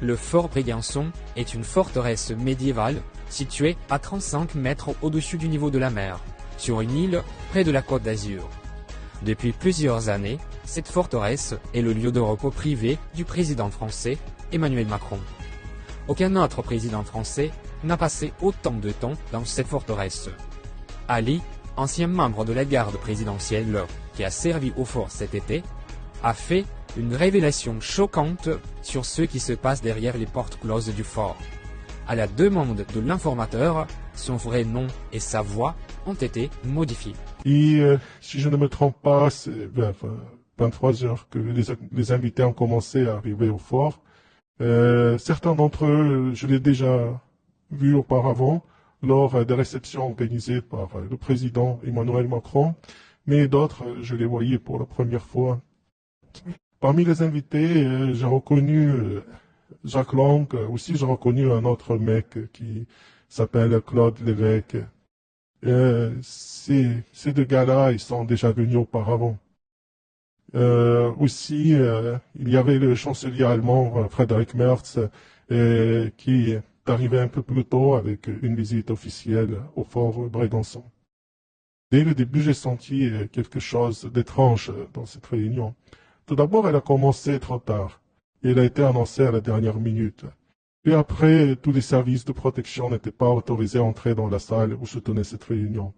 Le fort Brégançon est une forteresse médiévale située à 35 mètres au-dessus du niveau de la mer, sur une île près de la Côte d'Azur. Depuis plusieurs années, cette forteresse est le lieu de repos privé du président français, Emmanuel Macron. Aucun autre président français n'a passé autant de temps dans cette forteresse. Ali, ancien membre de la garde présidentielle qui a servi au fort cet été, a fait une révélation choquante sur ce qui se passe derrière les portes closes du fort. À la demande de l'informateur, son vrai nom et sa voix ont été modifiés. Et si je ne me trompe pas, c'est vers 23 heures que les invités ont commencé à arriver au fort. Certains d'entre eux, je l'ai déjà vu auparavant lors des réceptions organisées par le président Emmanuel Macron, mais d'autres, je les voyais pour la première fois. Parmi les invités, j'ai reconnu Jacques Lang, aussi j'ai reconnu un autre mec qui s'appelle Claude Lévesque. Ces deux gars-là, ils sont déjà venus auparavant. Aussi, il y avait le chancelier allemand Frédéric Merz qui est arrivé un peu plus tôt avec une visite officielle au fort Brégançon. Dès le début, j'ai senti quelque chose d'étrange dans cette réunion. Tout d'abord, elle a commencé trop tard, et elle a été annoncée à la dernière minute. Puis après, tous les services de protection n'étaient pas autorisés à entrer dans la salle où se tenait cette réunion.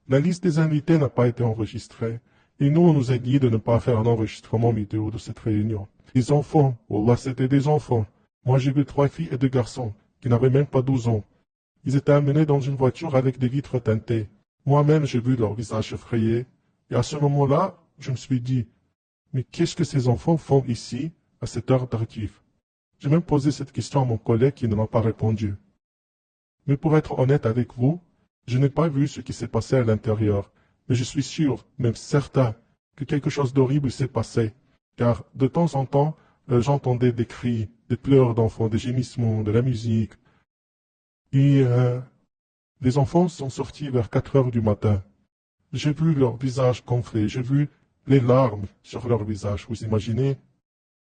La liste des invités n'a pas été enregistrée, et nous, on nous a dit de ne pas faire un enregistrement vidéo de cette réunion. Les enfants, oh là, c'était des enfants. Moi, j'ai vu 3 filles et 2 garçons, qui n'avaient même pas 12 ans. Ils étaient amenés dans une voiture avec des vitres teintées. Moi-même, j'ai vu leur visage effrayé, et à ce moment-là, je me suis dit, mais qu'est-ce que ces enfants font ici, à cette heure tardive? J'ai même posé cette question à mon collègue qui ne m'a pas répondu. Mais pour être honnête avec vous, je n'ai pas vu ce qui s'est passé à l'intérieur, mais je suis sûr, même certain, que quelque chose d'horrible s'est passé, car de temps en temps, j'entendais des cris, des pleurs d'enfants, des gémissements, de la musique. Et les enfants sont sortis vers 4 heures du matin. J'ai vu leur visage gonflé, j'ai vu les larmes sur leur visage, vous imaginez?